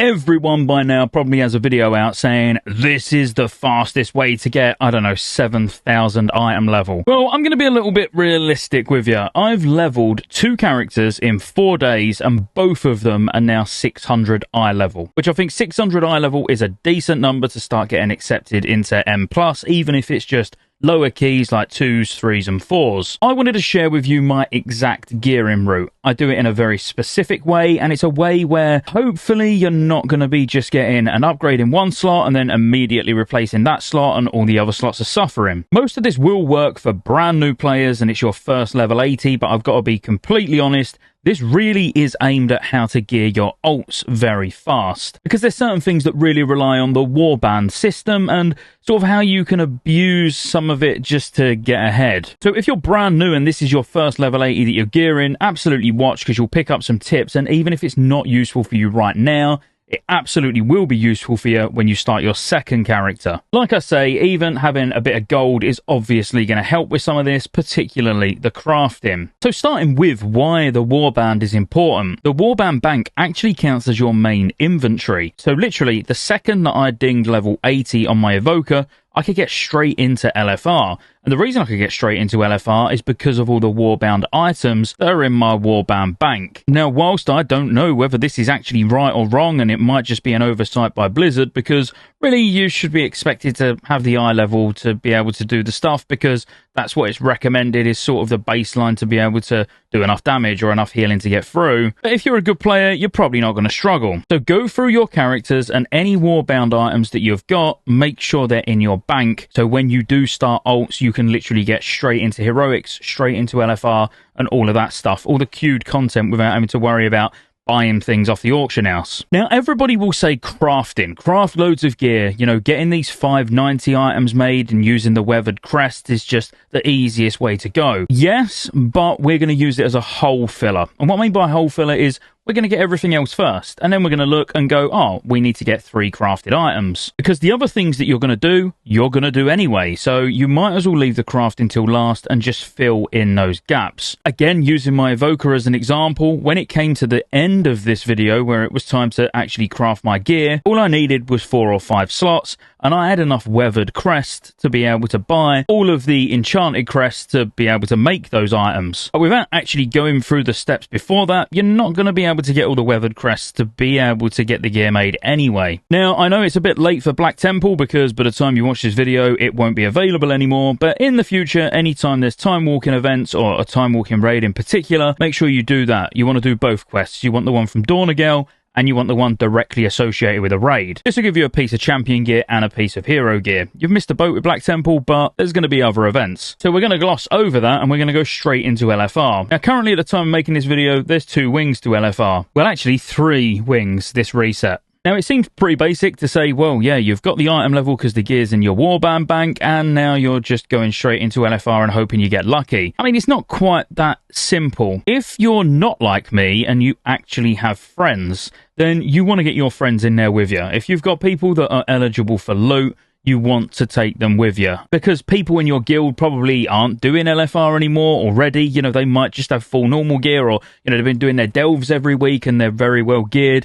Everyone by now probably has a video out saying this is the fastest way to get, I don't know, 7,000 item level. Well, I'm going to be a little bit realistic with you. I've leveled 2 characters in 4 days and both of them are now 600 eye level, which I think 600 eye level is a decent number to start getting accepted into M+, even if it's just lower keys like 2s, 3s and 4s. I wanted to share with you my exact gearing route. I do it in a very specific way, and it's a way where hopefully you're not going to be just getting an upgrade in one slot and then immediately replacing that slot and all the other slots are suffering. Most of this will work for brand new players and it's your first level 80, but I've got to be completely honest, this really is aimed at how to gear your ults very fast, because there's certain things that really rely on the warband system and sort of how you can abuse some of it just to get ahead. So if you're brand new and this is your first level 80 that you're gearing, absolutely watch, because you'll pick up some tips, and even if it's not useful for you right now, it absolutely will be useful for you when you start your second character. Like I say, even having a bit of gold is obviously going to help with some of this, particularly the crafting. So starting with why the warband is important. The warband bank actually counts as your main inventory. So literally, the second that I dinged level 80 on my evoker, I could get straight into LFR. And the reason I could get straight into LFR is because of all the warband items that are in my warband bank. Now, whilst I don't know whether this is actually right or wrong, and it might just be an oversight by Blizzard, because really you should be expected to have the eye level to be able to do the stuff, because that's what it's recommended, is sort of the baseline to be able to do enough damage or enough healing to get through. But if you're a good player, you're probably not going to struggle. So go through your characters and any warband items that you've got, make sure they're in your bank. So when you do start ults, you can literally get straight into heroics, straight into LFR and all of that stuff. All the queued content without having to worry about buying things off the auction house. Now, everybody will say crafting. Craft loads of gear. You know, getting these 590 items made and using the weathered crest is just the easiest way to go. Yes, but we're going to use it as a hole filler. And what I mean by hole filler is we're going to get everything else first, and then we're going to look and go, oh, we need to get 3 crafted items. Because the other things that you're going to do anyway, so you might as well leave the craft until last and just fill in those gaps. Again, using my evoker as an example, when it came to the end of this video where it was time to actually craft my gear, all I needed was 4 or 5 slots, and I had enough weathered crest to be able to buy all of the enchanted crests to be able to make those items. But without actually going through the steps before that, you're not going to be able to get all the weathered crests to be able to get the gear made anyway. Now, I know it's a bit late for Black Temple, because by the time you watch this video, it won't be available anymore, but in the future, anytime there's time walking events, or a time walking raid in particular, make sure you do that. You want to do both quests. You want the one from Dornagel, and you want the one directly associated with a raid. Just to give you a piece of champion gear and a piece of hero gear. You've missed a boat with Black Temple, but there's going to be other events. So we're going to gloss over that, and we're going to go straight into LFR. Now, currently at the time of making this video, there's 2 wings to LFR. Well, actually 3 wings this reset. Now, it seems pretty basic to say, well, yeah, you've got the item level because the gear's in your warband bank, and now you're just going straight into LFR and hoping you get lucky. I mean, it's not quite that simple. If you're not like me and you actually have friends, then you want to get your friends in there with you. If you've got people that are eligible for loot, you want to take them with you, because people in your guild probably aren't doing LFR anymore already. You know, they might just have full normal gear, or, you know, they've been doing their delves every week and they're very well geared.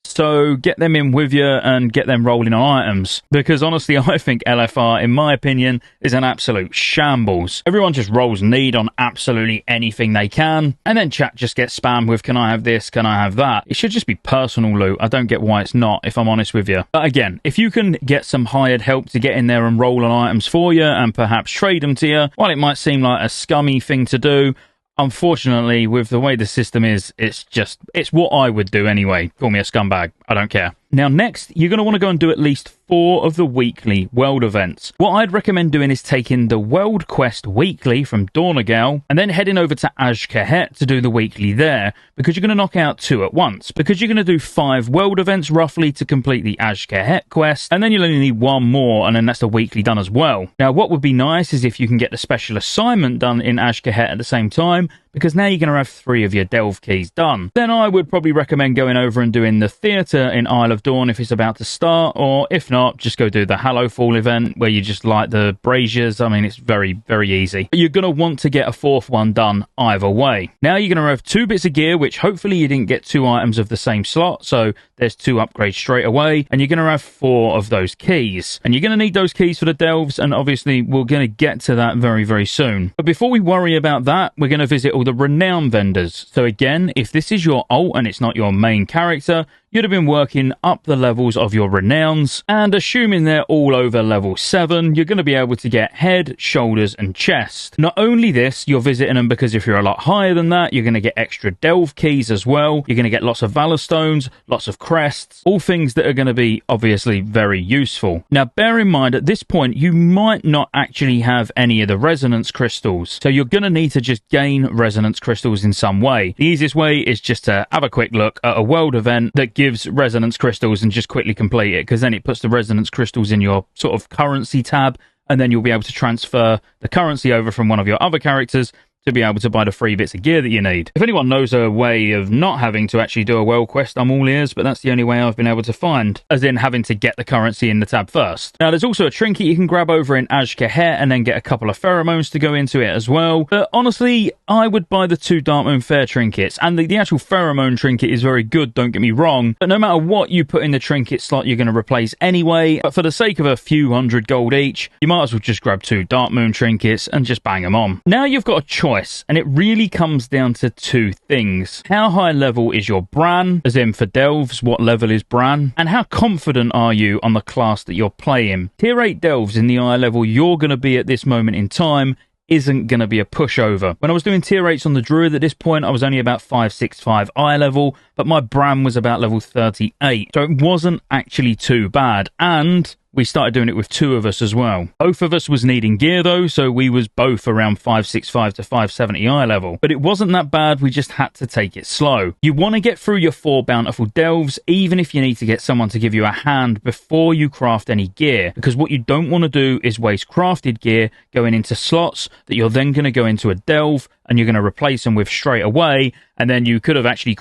So get them in with you and get them rolling on items, because honestly, I think LFR, in my opinion, is an absolute shambles. Everyone just rolls need on absolutely anything they can, and then chat just gets spammed with, can I have this, can I have that? It should just be personal loot. I don't get why it's not, if I'm honest with you. But again, if you can get some hired help to get in there and roll on items for you and perhaps trade them to you, while it might seem like a scummy thing to do, unfortunately, with the way the system is, it's what I would do anyway. Call me a scumbag. I don't care. Now, next, you're going to want to go and do at least 4 of the weekly world events. What I'd recommend doing is taking the world quest weekly from Dornagel and then heading over to Scottejaye to do the weekly there, because you're going to knock out 2 at once, because you're going to do 5 world events roughly to complete the Scottejaye quest, and then you'll only need 1 more, and then that's the weekly done as well. Now, what would be nice is if you can get the special assignment done in Scottejaye at the same time, because now you're going to have 3 of your delve keys done. Then I would probably recommend going over and doing the theatre in Isle of Dawn if it's about to start, or if not, just go do the Hallowfall event where you just light the braziers. I mean, it's very, very easy. But you're going to want to get a fourth one done either way. Now you're going to have 2 bits of gear, which hopefully you didn't get 2 items of the same slot, so there's 2 upgrades straight away, and you're going to have 4 of those keys. And you're going to need those keys for the delves, and obviously we're going to get to that very, very soon. But before we worry about that, we're going to visit all the Renown vendors. So again, if this is your alt and it's not your main character, you'd have been working up the levels of your Renowns, and assuming they're all over level 7, you're going to be able to get head, shoulders, and chest. Not only this, you're visiting them because if you're a lot higher than that, you're going to get extra delve keys as well. You're going to get lots of Valor Stones, lots of crests, all things that are going to be obviously very useful. Now, bear in mind, at this point, you might not actually have any of the resonance crystals, so you're going to need to just gain resonance crystals in some way. The easiest way is just to have a quick look at a world event that gives resonance crystals and just quickly complete it, because then it puts the resonance crystals in your sort of currency tab, and then you'll be able to transfer the currency over from one of your other characters to be able to buy the 3 bits of gear that you need. If anyone knows a way of not having to actually do a world quest, I'm all ears, but that's the only way I've been able to find, as in having to get the currency in the tab first. Now, there's also a trinket you can grab over in Scottejaye and then get a couple of pheromones to go into it as well. But honestly, I would buy the 2 Darkmoon Fair trinkets, and the actual pheromone trinket is very good, don't get me wrong, but no matter what you put in the trinket slot, you're going to replace anyway. But for the sake of a few hundred gold each, you might as well just grab 2 Darkmoon trinkets and just bang them on. Now you've got a choice, and it really comes down to 2 things. How high level is your Bran, as in for delves, what level is Bran, and how confident are you on the class that you're playing. Tier 8 delves in the eye level you're going to be at this moment in time isn't going to be a pushover. When I was doing tier 8s on the Druid at this point, I was only about 565 eye level, but my Bran was about level 38, so it wasn't actually too bad, and we started doing it with 2 of us as well. Both of us was needing gear though, so we was both around 565 to 570 eye level. But it wasn't that bad, we just had to take it slow. You want to get through your 4 bountiful delves, even if you need to get someone to give you a hand before you craft any gear, because what you don't want to do is waste crafted gear going into slots that you're then going to go into a delve and you're going to replace them with straight away, and then you could have actually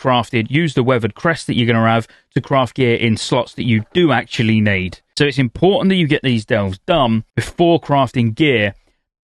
used the weathered crest that you're going to have to craft gear in slots that you do actually need. So it's important that you get these delves done before crafting gear,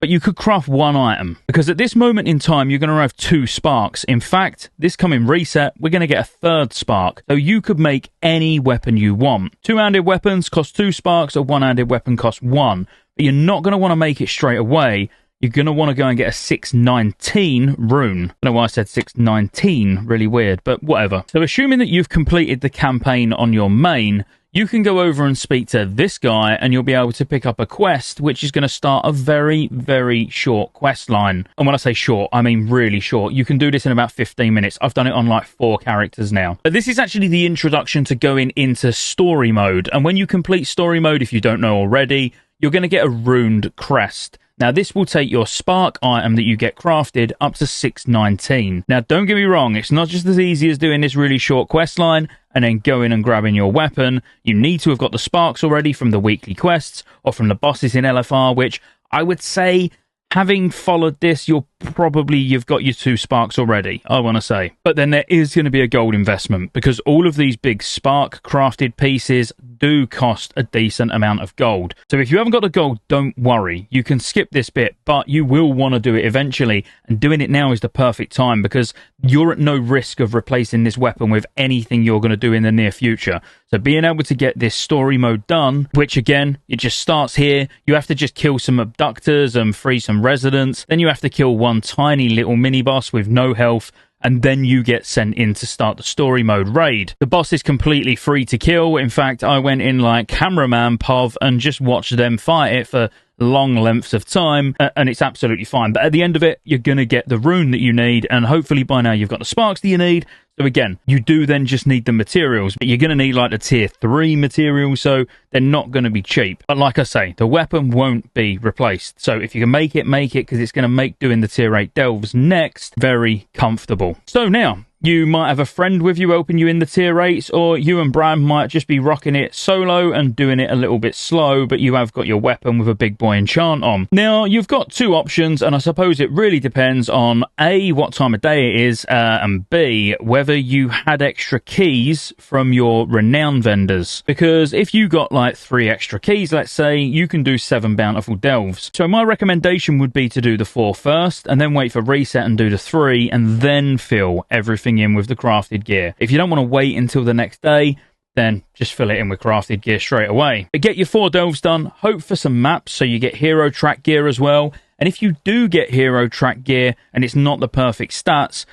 but you could craft 1 item, because at this moment in time, you're going to have 2 sparks. In fact, this coming reset, we're going to get a 3rd spark, so you could make any weapon you want. 2-handed weapons cost 2 sparks, a 1-handed weapon costs 1, but you're not going to want to make it straight away. You're going to want to go and get a 619 rune. I don't know why I said 619, really weird, but whatever. So assuming that you've completed the campaign on your main, you can go over and speak to this guy and you'll be able to pick up a quest, which is going to start a very, very short quest line. And when I say short, I mean really short. You can do this in about 15 minutes. I've done it on like 4 characters now. But this is actually the introduction to going into story mode. And when you complete story mode, if you don't know already, you're going to get a runed crest. Now, this will take your spark item that you get crafted up to 619. Now, don't get me wrong, it's not just as easy as doing this really short quest line and then going and grabbing your weapon. You need to have got the sparks already from the weekly quests or from the bosses in LFR, which I would say, having followed this, you've got your 2 sparks already, I want to say. But then there is going to be a gold investment, because all of these big spark crafted pieces do cost a decent amount of gold. So if you haven't got the gold, don't worry. You can skip this bit, but you will want to do it eventually. And doing it now is the perfect time, because you're at no risk of replacing this weapon with anything you're going to do in the near future. So being able to get this story mode done, which again, it just starts here. You have to just kill some abductors and free some residents. Then you have to kill one tiny little mini boss with no health, and then you get sent in to start the story mode raid. The boss is completely free to kill. In fact, I went in like cameraman POV and just watched them fight it for long lengths of time, and it's absolutely fine. But at the end of it, you're going to get the rune that you need, and hopefully by now you've got the sparks that you need. So again, you do then just need the materials, but you're going to need like the tier 3 materials, so they're not going to be cheap. But like I say, the weapon won't be replaced. So if you can make it, because it's going to make doing the tier 8 delves next very comfortable. So now, You might have a friend with you helping you in the tier 8s, or you and Bram might just be rocking it solo and doing it a little bit slow, but you have got your weapon with a big boy enchant on. Now, you've got two options, and I suppose it really depends on A, what time of day it is, and B, whether you had extra keys from your Renown vendors. Because if you got like 3 extra keys, let's say, you can do 7 bountiful delves. So my recommendation would be to do the 4 first, and then wait for reset and do the 3, and then fill everything in with the crafted gear. If you don't want to wait until the next day, then just fill it in with crafted gear straight away. But get your 4 delves done, hope for some maps so you get hero track gear as well. And if you do get hero track gear and it's not the perfect stats,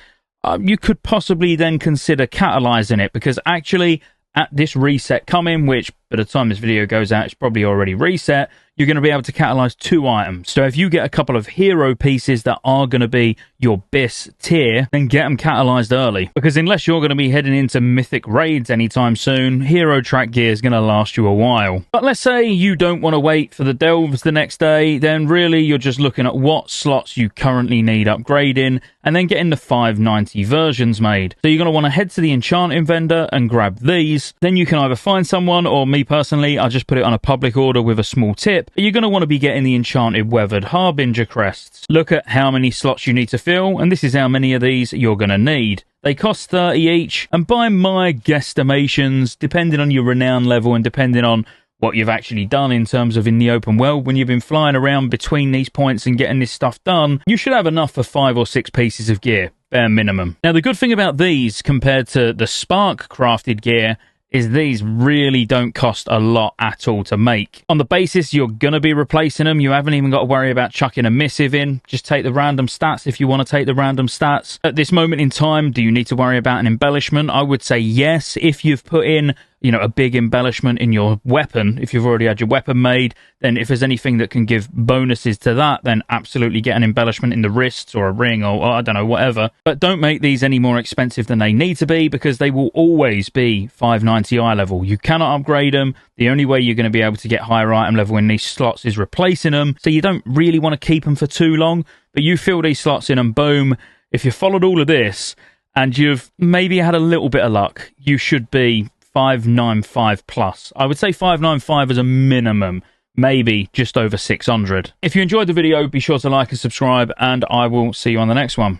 you could possibly then consider catalyzing it, because actually at this reset coming, which by the time this video goes out it's probably already reset, you're going to be able to catalyze 2 items. So if you get a couple of hero pieces that are going to be your BIS tier, then get them catalyzed early. Because unless you're going to be heading into mythic raids anytime soon, hero track gear is going to last you a while. But let's say you don't want to wait for the delves the next day, then really you're just looking at what slots you currently need upgrading, and then getting the 590 versions made. So you're going to want to head to the enchanting vendor and grab these. Then you can either find someone, or me personally, I just put it on a public order with a small tip. You're going to want to be getting the enchanted weathered harbinger crests. Look at how many slots you need to fill, and this is how many of these you're going to need. They cost 30 each, and by my guesstimations, depending on your renown level and depending on what you've actually done in terms of in the open world, when you've been flying around between these points and getting this stuff done, you should have enough for 5 or 6 pieces of gear, bare minimum. Now, the good thing about these compared to the Spark crafted gear is these really don't cost a lot at all to make. On the basis you're going to be replacing them, you haven't even got to worry about chucking a missive in. Just take the random stats if you want to take the random stats. At this moment in time, do you need to worry about an embellishment? I would say yes, if you've put in, you know, a big embellishment in your weapon. If you've already had your weapon made, then if there's anything that can give bonuses to that, then absolutely get an embellishment in the wrists or a ring or I don't know, whatever. But don't make these any more expensive than they need to be, because they will always be 590 eye level. You cannot upgrade them. The only way you're going to be able to get higher item level in these slots is replacing them. So you don't really want to keep them for too long, but you fill these slots in and boom, if you followed all of this and you've maybe had a little bit of luck, you should be 595 plus. I would say 595 as a minimum, maybe just over 600. If you enjoyed the video, be sure to like and subscribe, and I will see you on the next one.